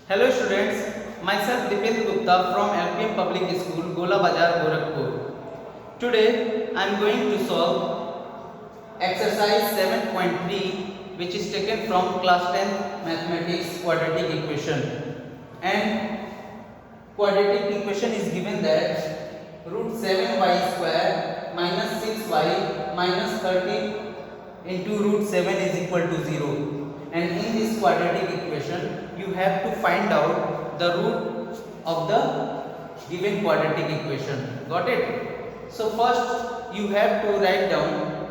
Hello students, myself Dipendra Gupta from LPM Public School, Gola Bazar, Gorakhpur. Today I am going to solve exercise 7.3 which is taken from class 10 mathematics quadratic equation. And quadratic equation is given that root 7y square minus 6y minus 13 into root 7 is equal to 0. And in this quadratic equation you have to find out the root of the given quadratic equation. Got it? So first you have to write down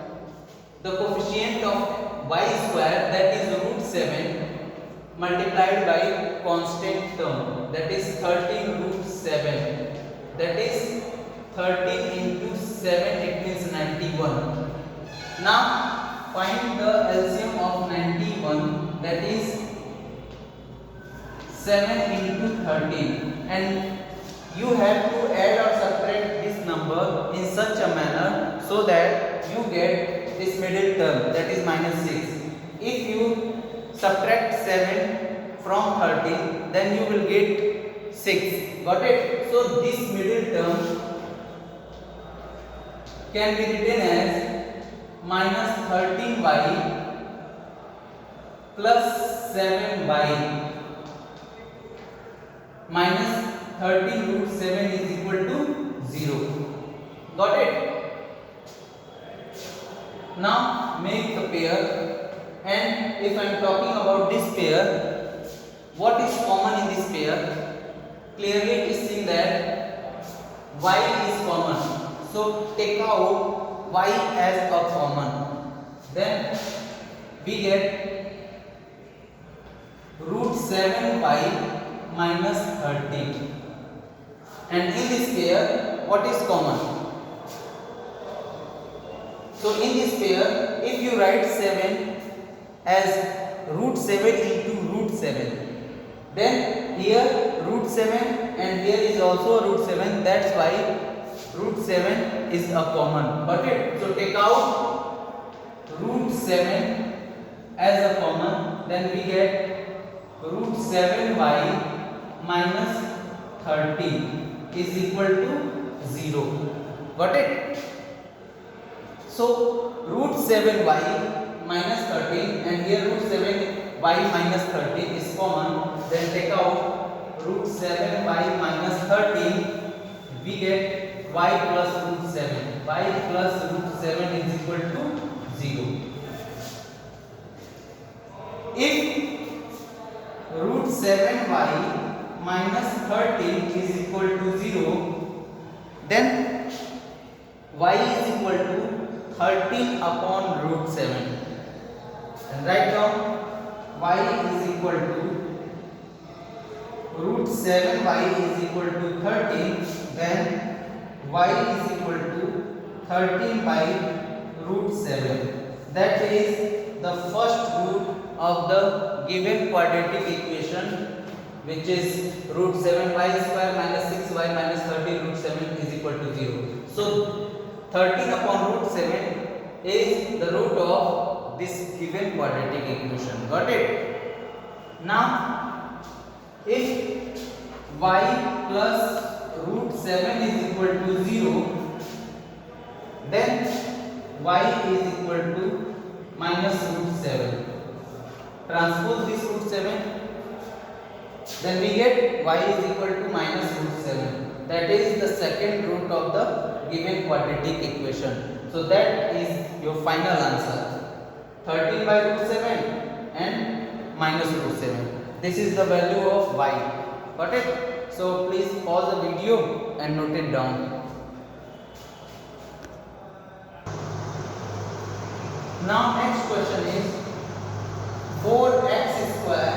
the coefficient of y square, that is root 7, multiplied by constant term, that is 13 root 7, that is 13 into 7, it means 91. Now find the LCM of 91, that is 7 into 13, and you have to add or subtract this number in such a manner so that you get this middle term, that is minus 6. If you subtract 7 from 13, then you will get 6. Got it? So this middle term can be written as minus 13y plus 7y minus 13 root 7 is equal to 0. Got it? Now make the pair, and if I am talking about this pair, what is common in this pair? Clearly it is seen that y is common. So take out y as a common, then we get root 7y minus 13. And in this pair, what is common? So in this pair, if you write 7 as root 7 into root 7, then here root 7 and here is also root 7, that's why root 7 is a common. Got it? So take out root 7 as a common, then we get root 7y minus 13 is equal to 0. Got it? So root 7y minus 13 and here root 7y minus 13 is common, then take out root 7y minus 13, we get y plus root 7. Y plus root 7 is equal to 0. If root 7y minus 13 is equal to 0, then y is equal to 13 upon root 7. And write down y is equal to root 7y is equal to 13, then y is equal to 13 by root 7. That is the first root of the given quadratic equation, which is root 7y square minus 6y minus 13 root 7 is equal to 0. So 13 upon root 7 is the root of this given quadratic equation. Got it? Now if y plus root 7 is equal to 0, then y is equal to minus root 7. Transpose this root 7, then we get y is equal to minus root 7. That is the second root of the given quadratic equation. So that is your final answer. 13 by root 7 and minus root 7. This is the value of y. Got it? So please pause the video and note it down. Now next question is 4x square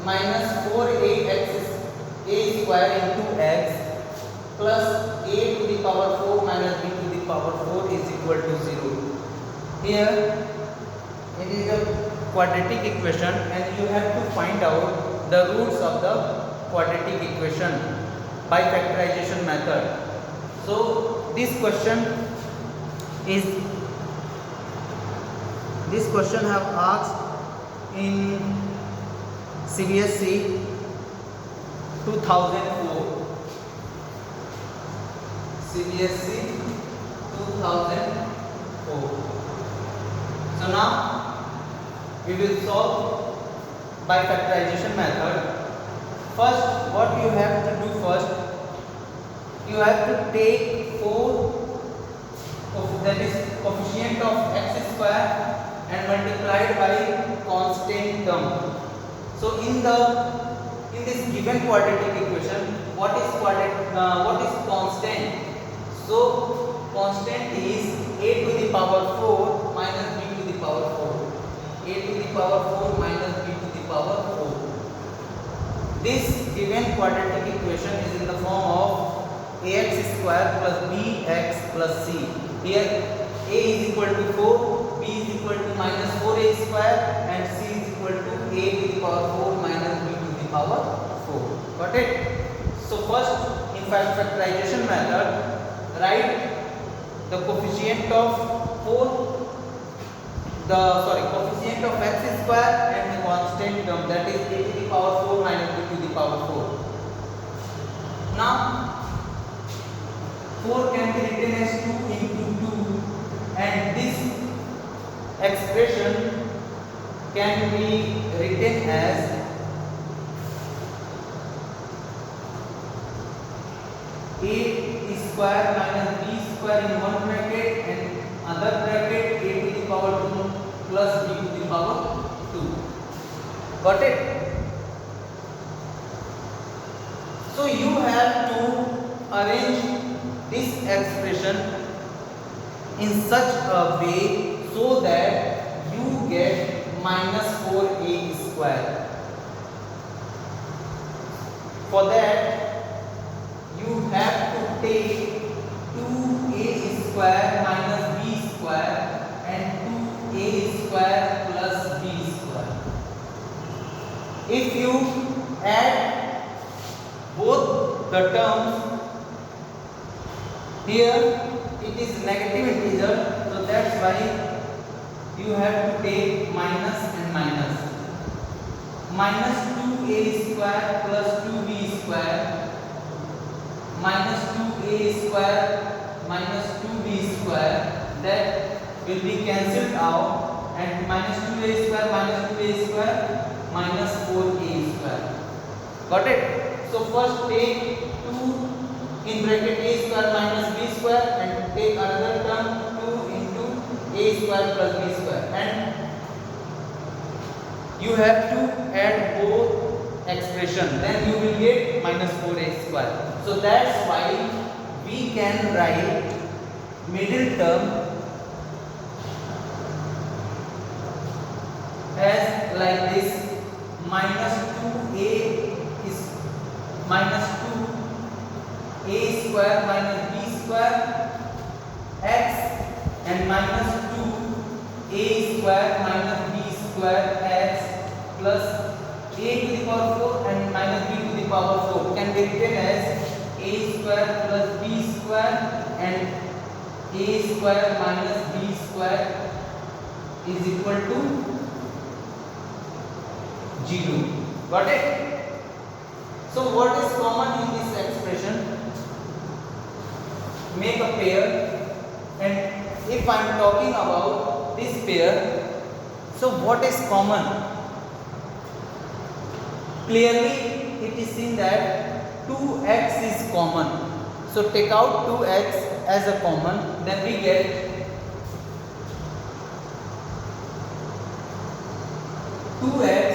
minus 4ax a square into x plus a to the power 4 minus b to the power 4 is equal to 0. Here it is a quadratic equation and you have to find out the roots of the quadratic equation by factorization method. So this question have asked in CBSE 2004, CBSE 2004. So now we will solve by factorization method. First, what you have to do first, you have to take 4 that is coefficient of x square and multiplied by constant term. So in this given quadratic equation, what is constant? So constant is a to the power 4 minus b to the power 4. A to the power 4 minus b to the power 4. This given quadratic equation is in the form of ax square plus bx plus c. Here a is equal to 4, b is equal to minus 4a square and c is equal to a to the power 4 minus b to the power 4. Got it? So first, in factorization method, write the coefficient of coefficient of x square and the constant term, that is a to the power 4 minus b to the power 4. Now 4 can be written as 2 into 2, and this expression can be written as a square minus b square in one bracket and other bracket a to the power 2 plus b to the power 2. Got it? So you have to arrange this expression in such a way so that you get minus 4a square. For that, you have to take 2a square minus b square and 2a square plus b square. If you add both the terms, here it is negative integer, so that's why you have to take minus and minus. Minus 2a square plus 2b square minus 2a square minus 2b square, that will be cancelled out, and minus 2a square minus 2a square minus 4a square. Got it? So first take 2 in bracket a square minus b square and take another term 2 into a square plus b square, and you have to add both expression, then you will get minus 4a square. So that's why we can write middle term as like this: minus 2a is minus 2a square minus b square x and minus 2a square minus b square x plus a to the power 4 and minus b to the power 4 can be written as a square plus b square and a square minus b square is equal to 0. Got it? So what is common in this expression? Make a pair, and if I am talking about this pair, so what is common? Clearly it is seen that 2x is common. So take out 2x as a common, then we get 2x,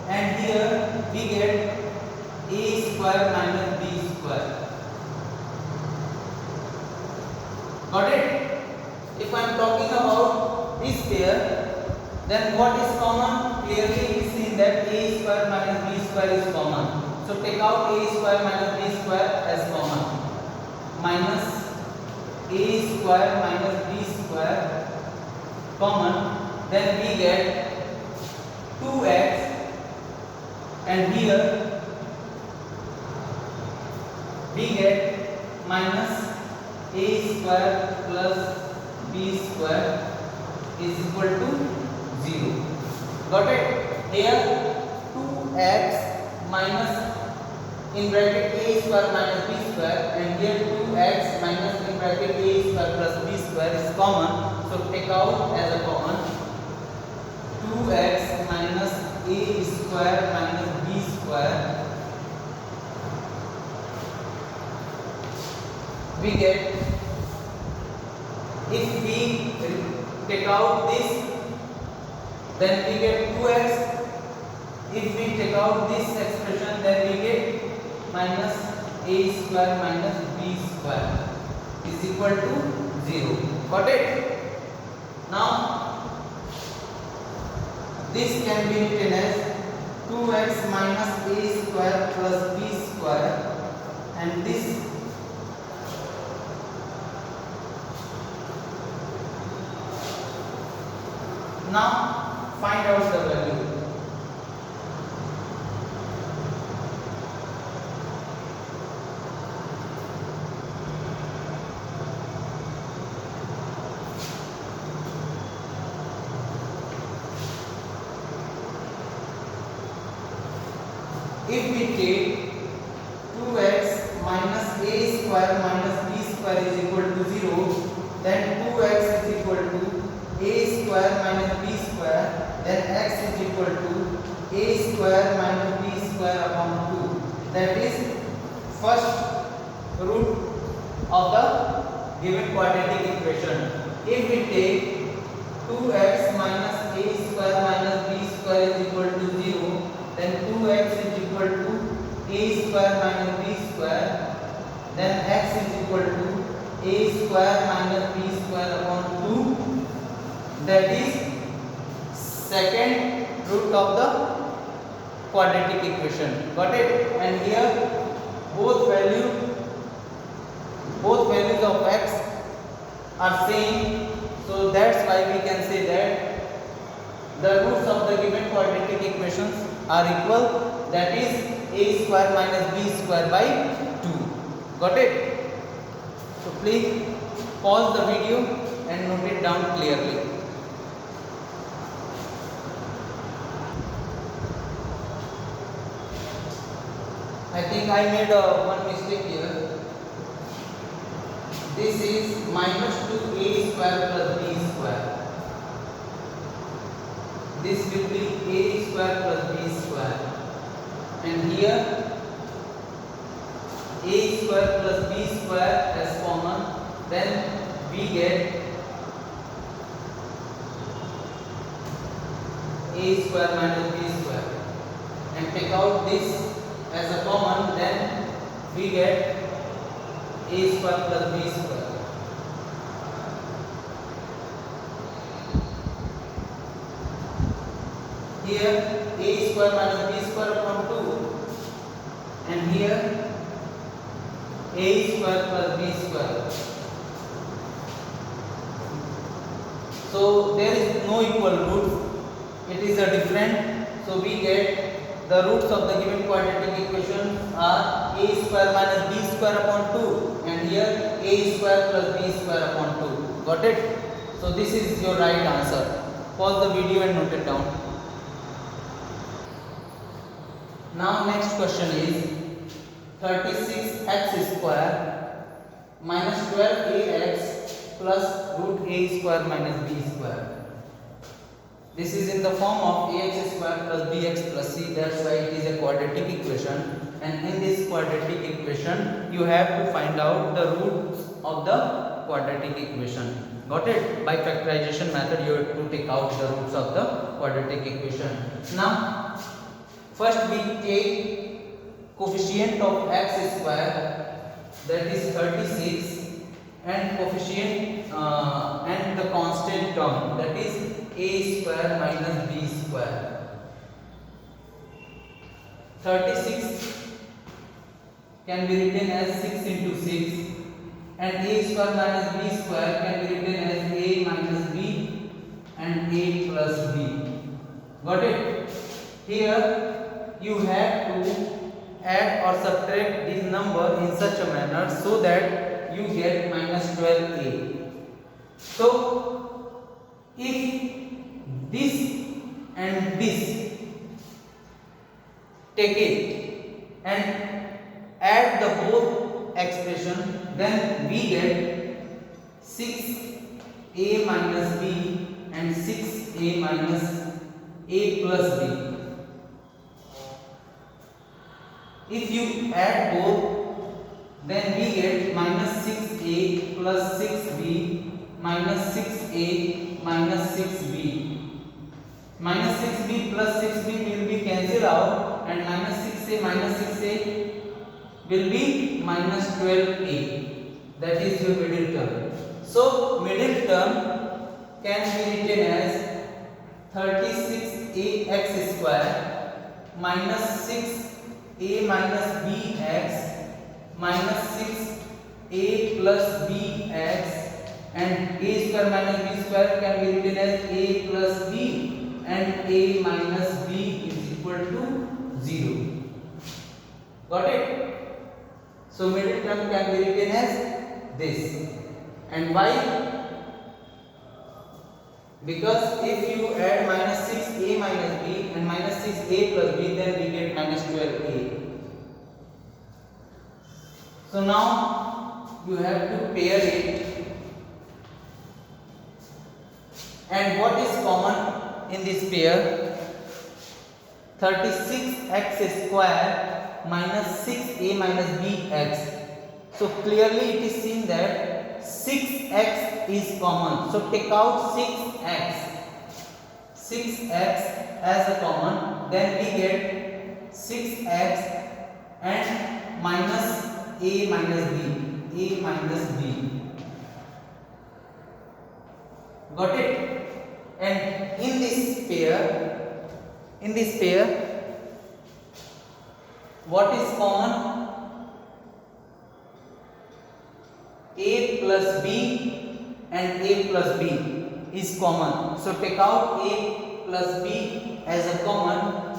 and here we get a square minus b square. Got it? If I am talking about this pair, then what is common? Clearly it is seen that a square minus b square is common. So take out a square minus b square as common. Minus a square minus b square common, then we get 2x, and here we get minus a square plus b square is equal to 0. Got it? Here 2x minus in bracket a square minus b square, and here 2x minus in bracket a square plus b square is common, so take out as a common 2x minus a square minus b square. We get, if we take out this, then we get 2x. If we take out this expression, then we get minus a square minus b square is equal to 0. Got it? Now this can be written as 2x minus a square plus b square, and this now find out the value. If we take 2x minus a square minus b square is equal to 0, then 2x is equal to a square minus b square, then x is equal to a square minus b square upon 2. That is first root of the given quadratic equation. If we take 2x minus a square minus b square is equal to 0, then 2x is equal to a square minus b square, then x is equal to a square minus b square upon 2. That is second root of the quadratic equation. Got it? And here both values of x are same, so that's why we can say that the roots of the given quadratic equations are equal, that is a square minus b square by 2. Got it? So please pause the video and note it down clearly. I think I made one mistake here. This is minus 2a square plus b square. This will be a square plus b square, and here a square plus b square as common, then we get a square minus b square, and take out this as a common, then we get a square plus b square. Here a square minus b square upon 2, and here a square plus b square. So there is no equal roots, it is a different, so we get the roots of the given quadratic equation are a square minus b square upon 2, and here a square plus b square upon 2. Got it? So this is your right answer. Pause the video and note it down. Now next question is 36x square minus 12ax plus root a square minus b square. This is in the form of ax square plus bx plus c, that's why it is a quadratic equation, and in this quadratic equation you have to find out the roots of the quadratic equation. Got it? By factorization method you have to take out the roots of the quadratic equation. Now first we take coefficient of x square, that is 36, and coefficient and the constant term, that is a square minus b square. 36 can be written as 6 into 6, and a square minus b square can be written as a minus b and a plus b. Got it? Here you have to add or subtract this number in such a manner so that you get minus 12a. So if this and this, take it and add the both expression, then we get 6a minus b and 6a minus a plus b. If you add both, then we get minus 6a plus 6b minus 6a minus 6b. Minus 6b plus 6b will be cancelled out, and minus 6a minus 6a will be minus 12a. That is your middle term. So middle term can be written as 36ax square minus 6a minus bx minus 6a plus bx, and a square minus b square can be written as a plus b, and a minus b is equal to 0. Got it? So middle term can be written as this. And why? Because if you add minus 6a minus b and minus 6a plus b, then we get minus 12a. So now you have to pair it. And what is common in this pair? 36x square minus 6a minus bx. So clearly it is seen that 6x is common. So take out 6x as a common, then we get 6x and minus a minus b. Got it? And in this pair, what is common? A plus b and a plus b is common. So take out a plus b as a common,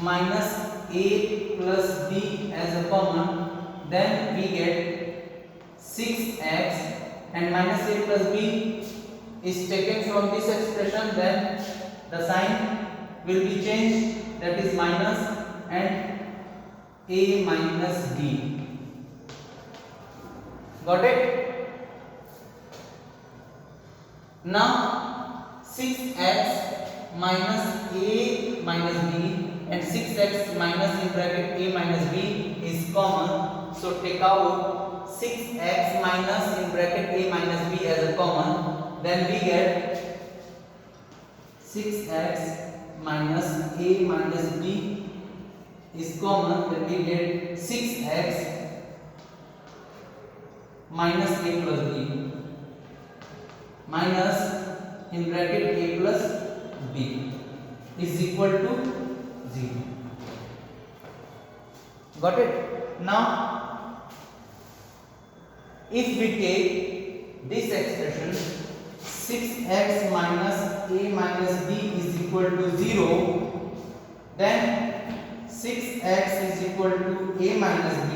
minus a plus b as a common, then we get 6x, and minus a plus b is taken from this expression, then the sign will be changed, that is minus, and a minus b. Got it? Now 6x minus a minus b and 6x minus in bracket a minus b is common. So take out 6x minus in bracket a minus b as a common, then we get 6x minus a minus b is common, then we get 6x minus a plus b minus in bracket a plus b is equal to 0. Got it? Now if we take this expression 6x minus a minus b is equal to 0, then 6x is equal to a minus b,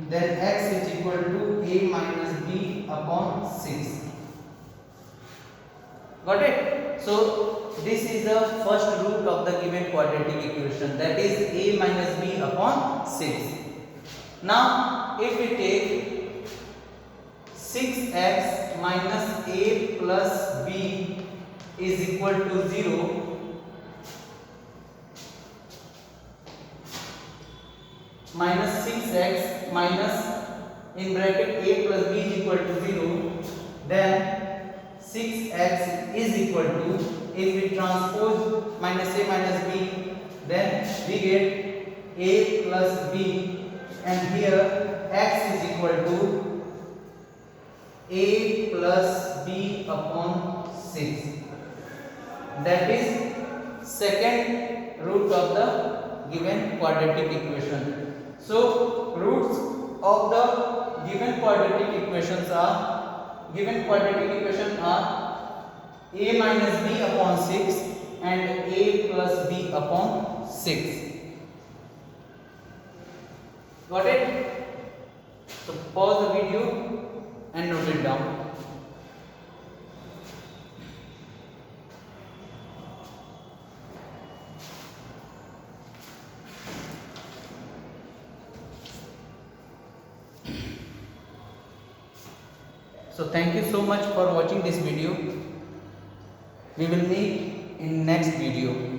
then x is equal to a minus b upon 6. Got it? So this is the first root of the given quadratic equation, that is a minus b upon 6. Now if we take 6x minus a plus b is equal to 0, minus 6x minus in bracket a plus b is equal to 0, then 6x is equal to, if we transpose minus a minus b, then we get a plus b, and here x is equal to a plus b upon 6. That is second root of the given quadratic equation. So roots of the given quadratic equation are a minus b upon 6 and a plus b upon 6. Got it? So pause the video and note it down. So thank you so much for watching this video. We will meet in next video.